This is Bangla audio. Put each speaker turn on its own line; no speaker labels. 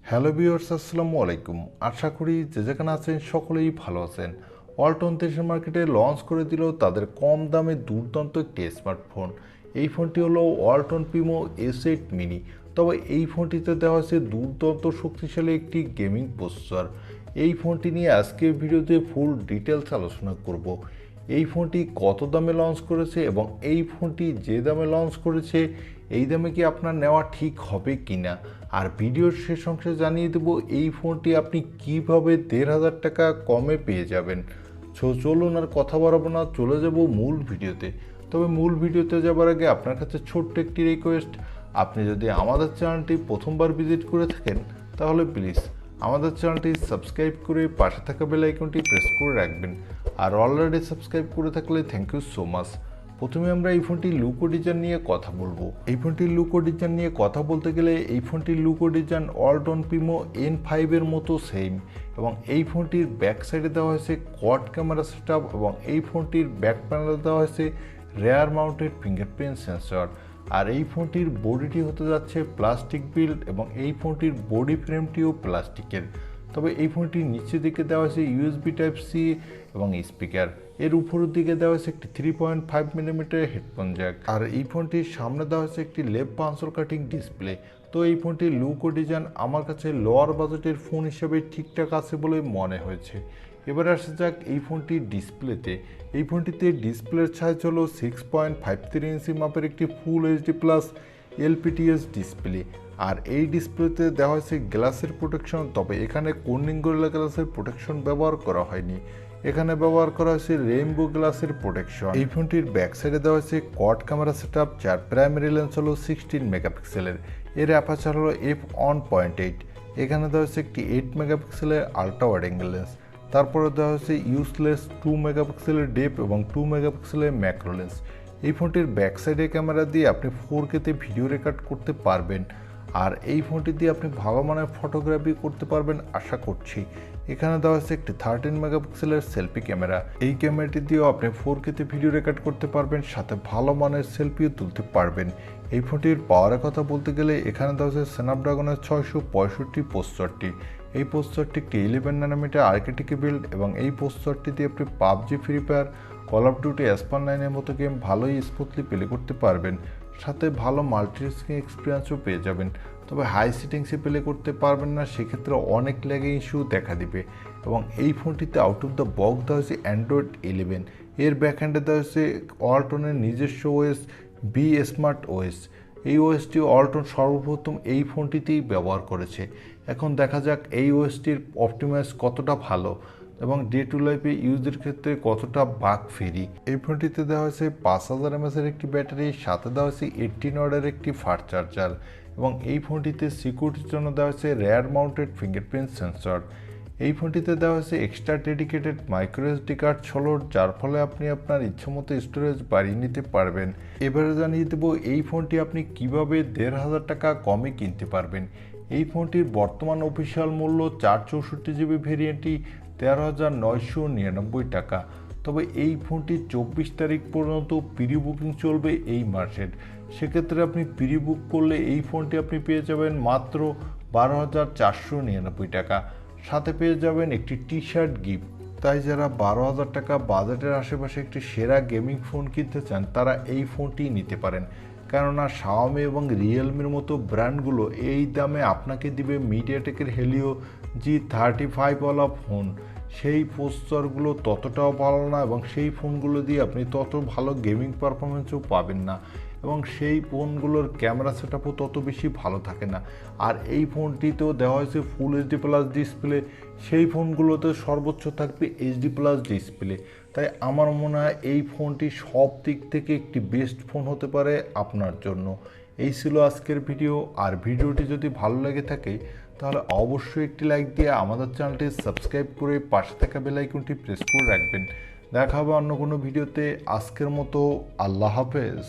হ্যালো ভিউয়ার্স, আসসালামু আলাইকুম। আশা করি যে যেখানে আছেন সকলেই ভালো আছেন। ওয়ালটন দেশের মার্কেটে লঞ্চ করে দিল তাদের কম দামে দুর্দান্ত একটি স্মার্টফোন। এই ফোনটি হলো ওয়ালটন প্রিমো S8 মিনি। তবে এই ফোনটিতে দেওয়া হয়েছে দুর্দান্ত শক্তিশালী একটি গেমিং প্রসেসর। এই ফোনটি নিয়ে আজকের ভিডিওতে ফুল ডিটেলস আলোচনা করব। এই ফোনটি কত দামে লঞ্চ করেছে এবং এই ফোনটি যে দামে লঞ্চ করেছে এই দামে কি আপনার নেওয়া ঠিক হবে কিনা, আর ভিডিওর শেষ অংশে জানিয়ে দেব এই ফোনটি আপনি কিভাবে ১,৫০০ টাকা কমে পেয়ে যাবেন। চলুন আর কথা বাড়াবো না, চলে যাব মূল ভিডিওতে। তবে মূল ভিডিওতে যাবার আগে আপনার কাছে ছোট্ট একটি রিকোয়েস্ট, আপনি যদি আমাদের চ্যানেলটি প্রথমবার ভিজিট করে থাকেন তাহলে প্লিজ আমাদের চ্যানেলটি সাবস্ক্রাইব করে পাশে থাকা বেল আইকনটি প্রেস করে রাখবেন। আর অলরেডি সাবস্ক্রাইব করে থাকলে থ্যাংক ইউ সো মাচ। প্রথমে আমরা এই ফোনটির লুক ও ডিজাইন নিয়ে কথা বলবো। এই ফোনটির লুক ও ডিজাইন নিয়ে কথা বলতে গেলে এই ফোনটির লুক ও ডিজাইন ওয়ালটন প্রিমো N5 এর মতো সেম, এবং এই ফোনটির ব্যাক সাইডে দেওয়া হয়েছে কোয়াড ক্যামেরা সেটআপ, এবং এই ফোনটির ব্যাক প্যানেলে দেওয়া হয়েছে রেয়ার মাউন্টেড ফিঙ্গারপ্রিন্ট সেন্সর। আর এই ফোনটির বডিটি হতে যাচ্ছে প্লাস্টিক বিল্ড, এবং এই ফোনটির বডি ফ্রেমটিও প্লাস্টিকের। তবে এই ফোনটির নিচের দিকে দেওয়া হয়েছে USB Type-C এবং স্পিকার। এর উপরের দিকে দেওয়া হয়েছে একটি 3.5 মিলিমিটার হেডফোন জ্যাক। আর এই ফোনটির সামনে দেওয়া হয়েছে একটি লেফট পাঞ্চল কাটিং ডিসপ্লে। তো এই ফোনটির লুক ও ডিজাইন আমার কাছে লোয়ার বাজেটের ফোন হিসেবে ঠিকঠাক আছে বলে মনে হয়েছে। এবার আসা যাক এই ফোনটির ডিসপ্লেতে। এই ফোনটিতে ডিসপ্লের সাইজ হলো 6.53 ইঞ্চি মাপের একটি ফুল HD প্লাস LPTS ডিসপ্লে। আর এই ডিসপ্লেতে দেওয়া হয়েছে গ্লাসের প্রোটেকশন, তবে এখানে কর্নিং গরিলা গ্লাসের প্রোটেকশন ব্যবহার করা হয়নি, এখানে ব্যবহার করা হয়েছে রেইনবো গ্লাসের প্রোটেকশন। এই ফোনটির ব্যাক সাইডে দেওয়া হয়েছে কোয়াড ক্যামেরা সেটআপ, যার প্রাইমারি লেন্স হলো 16 মেগাপিক্সেলের। এর অ্যাপারচার হলো f1.8। এখানে দেওয়া হয়েছে একটি 8 মেগাপিক্সেলের আল্ট্রা ওয়াইড অ্যাঙ্গেল লেন্স। তারপরে দেওয়া হয়েছে ইউজলেস 2 মেগাপিক্সেলের ডেপ এবং 2 মেগাপিক্সেলের ম্যাক্রো লেন্স। এই ফোনটির ব্যাক সাইডে ক্যামেরা দিয়ে আপনি 4K-তে ভিডিও রেকর্ড করতে পারবেন, আর এই ফোনটি দিয়ে আপনি ভালো মানের ফটোগ্রাফি করতে পারবেন আশা করছি। এখানে দেওয়া হচ্ছে একটি 13 মেগাপিক্সেলের সেলফি ক্যামেরা। এই ক্যামেরাটি দিয়েও আপনি 4K-তে ভিডিও রেকর্ড করতে পারবেন, সাথে ভালো মানের সেলফিও তুলতে পারবেন। এই ফোনটির পাওয়ারের কথা বলতে গেলে এখানে দেওয়া হচ্ছে স্ন্যাপড্রাগনের 665 প্রসেসরটি। এই প্রসেসরটি একটি 11 ন্যানোমিটার আর্কিটেক্টে বিল্ড, এবং এই প্রসেসরটি দিয়ে আপনি PUBG, Free Fire, Call of Duty, S9-এর মতো গেম ভালোই স্মুথলি প্লে করতে পারবেন, সাথে ভালো মাল্টিটাস্কিং এক্সপিরিয়েন্সও পেয়ে যাবেন। তবে হাই সেটিংসে প্লে করতে পারবেন না, সেক্ষেত্রে অনেক ল্যাগিং ইস্যু দেখা দিবে। এবং এই ফোনটিতে আউট অফ দ্য বক্স দেওয়া হয়েছে অ্যান্ড্রয়েড 11। এর ব্যাকহ্যান্ডে দেওয়া হয়েছে ওয়ালটনের নিজস্ব ওএস বি স্মার্ট ওএস। এই ওএসটি ওয়ালটন সর্বপ্রথম এই ফোনটিতেই ব্যবহার করেছে। এখন দেখা যাক এই ওএসটির অপটিমাইজ কতটা ভালো এবং ডে টু লাইফে ইউজের ক্ষেত্রে কতটা বাগ ফ্রি। এই ফোনটিতে দেওয়া হয়েছে 5000 mAh একটি ব্যাটারি, সাথে দেওয়া হয়েছে 18 ওয়াটের একটি ফাস্ট চার্জার, এবং এই ফোনটিতে সিকিউরিটির জন্য দেওয়া হয়েছে রেয়ার মাউন্টেড ফিঙ্গারপ্রিন্ট সেন্সর। এই ফোনটিতে দেওয়া হয়েছে extra dedicated micro SD card slot, যার ফলে আপনি আপনার ইচ্ছামতো স্টোরেজ বাড়িয়ে নিতে পারবেন। এবারে জানিয়ে দেবো এই ফোনটি আপনি কিভাবে ১,৫০০ টাকা কমে কিনতে পারবেন। এই ফোনটির বর্তমান অফিসিয়াল মূল্য 464GB ভেরিয়েন্টটি ১৩,৯৯৯ টাকা। তবে এই ফোনটি 24 তারিখ পর্যন্ত প্রি বুকিং চলবে এই মাসের। সেক্ষেত্রে আপনি প্রি বুক করলে এই ফোনটি আপনি পেয়ে যাবেন মাত্র ১২,৪৯৯ টাকা, সাথে পেয়ে যাবেন একটি টি-শার্ট গিফট। তাই যারা ১২,০০০ টাকা বাজেটের আশেপাশে একটি সেরা গেমিং ফোন কিনতে চান তারা এই ফোনটি নিতে পারেন, কেননা শাওমি এবং রিয়েলমির মতো ব্র্যান্ডগুলো এই দামে আপনাকে দিবে মিডিয়াটেকের হেলিও G35 ওয়ালা ফোন। সেই প্রসেসরগুলো ততটাও ভালো না, এবং সেই ফোনগুলো দিয়ে আপনি তত ভালো গেমিং পারফরমেন্সও পাবেন না, এবং সেই ফোনগুলোর ক্যামেরা সেটআপও তত বেশি ভালো থাকে না। আর এই ফোনটিতেও দেওয়া হয়েছে ফুল HD প্লাস ডিসপ্লে, সেই ফোনগুলোতে সর্বোচ্চ থাকবে HD প্লাস ডিসপ্লে। তাই আমার মনে হয় এই ফোনটি সব দিক থেকে একটি বেস্ট ফোন হতে পারে আপনার জন্য। এই ছিল আজকের ভিডিও। আর ভিডিওটি যদি ভালো লেগে থাকে তাহলে অবশ্যই একটি লাইক দিয়ে আমাদের চ্যানেলটি সাবস্ক্রাইব করে পাশে থাকা বেল আইকনটি প্রেস করে রাখবেন। দেখা হবে অন্য কোনো ভিডিওতে। আজকের মতো আল্লাহ হাফেজ।